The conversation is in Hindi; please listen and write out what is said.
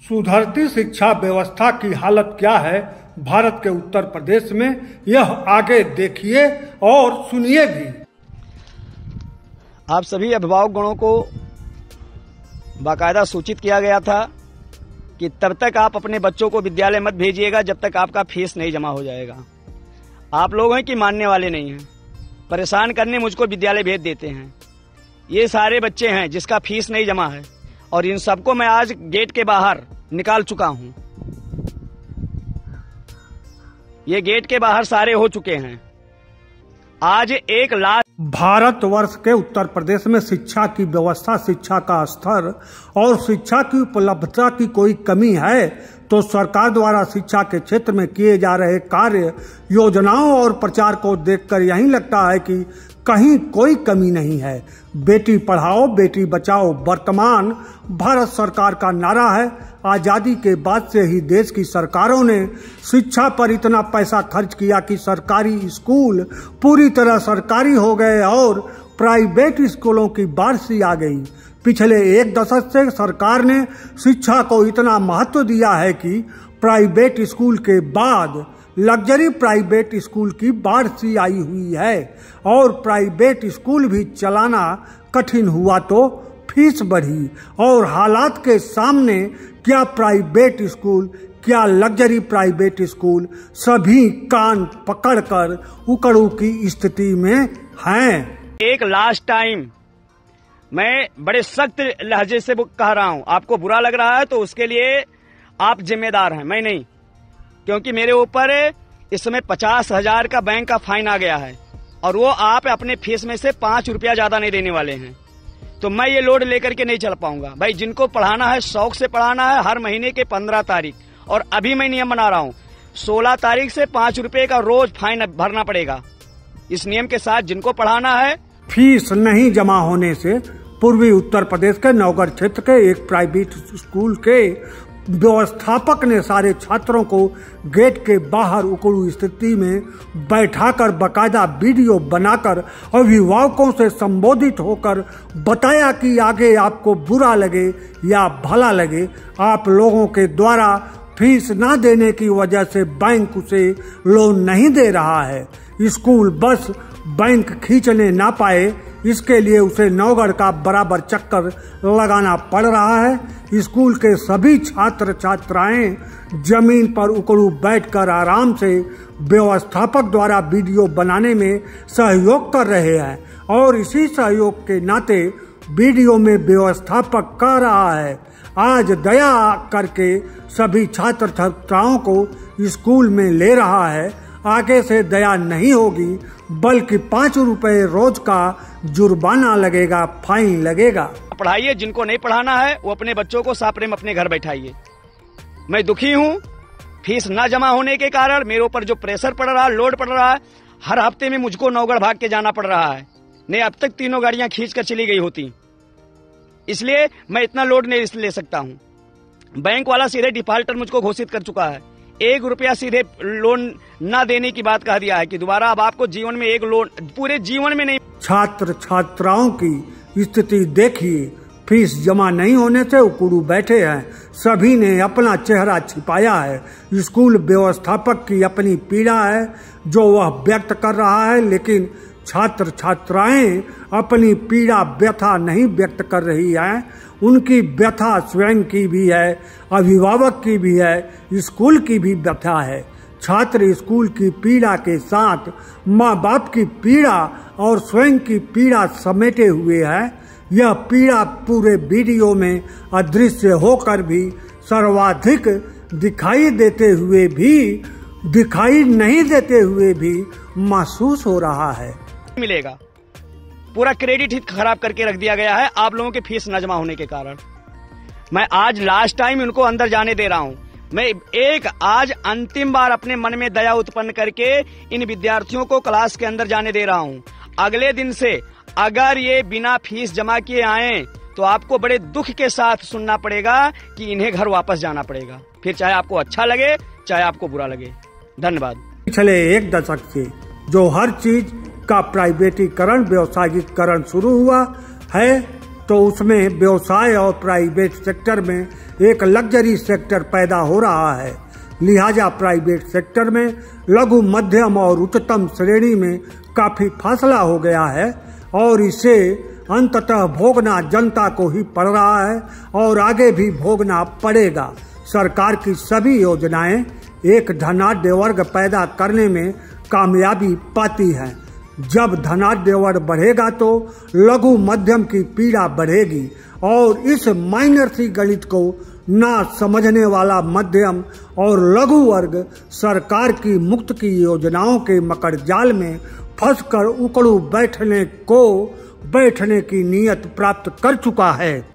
सुधरती शिक्षा व्यवस्था की हालत क्या है भारत के उत्तर प्रदेश में, यह आगे देखिए और सुनिए भी। आप सभी अभिभावकगणों को बाकायदा सूचित किया गया था कि तब तक आप अपने बच्चों को विद्यालय मत भेजिएगा जब तक आपका फीस नहीं जमा हो जाएगा। आप लोग हैं कि मानने वाले नहीं हैं, परेशान करने मुझको विद्यालय भेज देते हैं। ये सारे बच्चे हैं जिसका फीस नहीं जमा है और इन सबको मैं आज गेट के बाहर निकाल चुका हूं। ये गेट के बाहर सारे हो चुके हैं। आज 1 लाख भारतवर्ष के उत्तर प्रदेश में शिक्षा की व्यवस्था, शिक्षा का स्तर और शिक्षा की उपलब्धता की कोई कमी है तो सरकार द्वारा शिक्षा के क्षेत्र में किए जा रहे कार्य, योजनाओं और प्रचार को देखकर यही लगता है कि कहीं कोई कमी नहीं है। बेटी पढ़ाओ बेटी बचाओ वर्तमान भारत सरकार का नारा है। आजादी के बाद से ही देश की सरकारों ने शिक्षा पर इतना पैसा खर्च किया कि सरकारी स्कूल पूरी तरह सरकारी हो गए और प्राइवेट स्कूलों की बारिश आ गई। पिछले 1 दशक से सरकार ने शिक्षा को इतना महत्व दिया है कि प्राइवेट स्कूल के बाद लग्जरी प्राइवेट स्कूल की बारिश आई हुई है और प्राइवेट स्कूल भी चलाना कठिन हुआ तो फीस बढ़ी और हालात के सामने क्या प्राइवेट स्कूल, क्या लग्जरी प्राइवेट स्कूल, सभी कान पकड़कर उकड़ू की स्थिति में हैं। एक लास्ट टाइम मैं बड़े सख्त लहजे से कह रहा हूं, आपको बुरा लग रहा है तो उसके लिए आप जिम्मेदार हैं, मैं नहीं, क्योंकि मेरे ऊपर इस समय 50,000 का बैंक का फाइन आ गया है और वो आप अपने फीस में से 5 रुपया ज्यादा नहीं देने वाले हैं। तो मैं ये लोड लेकर के नहीं चल पाऊंगा। भाई जिनको पढ़ाना है शौक से पढ़ाना है, हर महीने के 15 तारीख, और अभी मैं नियम बना रहा हूं 16 तारीख से 5 रुपए का रोज फाइन भरना पड़ेगा। इस नियम के साथ जिनको पढ़ाना है। फीस नहीं जमा होने से पूर्वी उत्तर प्रदेश के नवगढ़ क्षेत्र के एक प्राइवेट स्कूल के व्यवस्थापक ने सारे छात्रों को गेट के बाहर उकड़ू स्थिति में बैठाकर बाकायदा वीडियो बनाकर अभिभावकों से संबोधित होकर बताया कि आगे आपको बुरा लगे या भला लगे, आप लोगों के द्वारा फीस ना देने की वजह से बैंक उसे लोन नहीं दे रहा है। स्कूल बस बैंक खींचने ना पाए इसके लिए उसे नवगढ़ का बराबर चक्कर लगाना पड़ रहा है। स्कूल के सभी छात्र छात्राएं जमीन पर उकड़ू बैठकर आराम से व्यवस्थापक द्वारा वीडियो बनाने में सहयोग कर रहे हैं और इसी सहयोग के नाते वीडियो में व्यवस्थापक कह रहा है आज दया करके सभी छात्र छात्राओं को स्कूल में ले रहा है। आगे से दया नहीं होगी बल्कि 5 रुपए रोज का जुर्माना लगेगा, फाइन लगेगा। पढ़ाइए, जिनको नहीं पढ़ाना है वो अपने बच्चों को साप्रेम अपने घर बैठाइए। मैं दुखी हूँ फीस ना जमा होने के कारण, मेरे ऊपर जो प्रेशर पड़ रहा है, लोड पड़ रहा है, हर हफ्ते में मुझको नवगढ़ भाग के जाना पड़ रहा है। नहीं अब तक 3 गाड़ियां खींच कर चली गई होती, इसलिए मैं इतना लोड नहीं ले सकता हूँ। बैंक वाला सीधे डिफॉल्टर मुझको घोषित कर चुका है। 1 रुपया सीधे लोन ना देने की बात कह दिया है कि दोबारा अब आपको जीवन में एक लोन पूरे जीवन में नहीं। छात्र छात्राओं की स्थिति देखिए, फीस जमा नहीं होने से उकड़ू बैठे हैं, सभी ने अपना चेहरा छिपाया है। स्कूल व्यवस्थापक की अपनी पीड़ा है जो वह व्यक्त कर रहा है, लेकिन छात्र छात्राएं अपनी पीड़ा व्यथा नहीं व्यक्त कर रही हैं। उनकी व्यथा स्वयं की भी है, अभिभावक की भी है, स्कूल की भी व्यथा है। छात्र स्कूल की पीड़ा के साथ माँ बाप की पीड़ा और स्वयं की पीड़ा समेटे हुए है। यह पीड़ा पूरे वीडियो में अदृश्य होकर भी सर्वाधिक दिखाई नहीं देते हुए भी महसूस हो रहा है। मिलेगा पूरा क्रेडिट ही खराब करके रख दिया गया है आप लोगों के फीस न जमा होने के कारण। मैं आज लास्ट टाइम उनको अंदर जाने दे रहा हूं। मैं आज अंतिम बार अपने मन में दया उत्पन्न करके इन विद्यार्थियों को क्लास के अंदर जाने दे रहा हूं। अगले दिन से अगर ये बिना फीस जमा किए आए तो आपको बड़े दुख के साथ सुनना पड़ेगा कि इन्हें घर वापस जाना पड़ेगा, फिर चाहे आपको अच्छा लगे चाहे आपको बुरा लगे। धन्यवाद। पिछले 1 दशक से जो हर चीज का प्राइवेटीकरण, व्यवसायीकरण शुरू हुआ है तो उसमें व्यवसाय और प्राइवेट सेक्टर में एक लग्जरी सेक्टर पैदा हो रहा है। लिहाजा प्राइवेट सेक्टर में लघु, मध्यम और उच्चतम श्रेणी में काफी फासला हो गया है और इसे अंततः भोगना जनता को ही पड़ रहा है और आगे भी भोगना पड़ेगा। सरकार की सभी योजनाएं एक धनाढ्य वर्ग पैदा करने में कामयाबी पाती हैं। जब धनाढ्य वर्ग बढ़ेगा तो लघु मध्यम की पीड़ा बढ़ेगी और इस माइनर सी गणित को ना समझने वाला मध्यम और लघु वर्ग सरकार की मुफ्त की योजनाओं के मकड़ जाल में फंसकर उकड़ू बैठने की नीयत प्राप्त कर चुका है।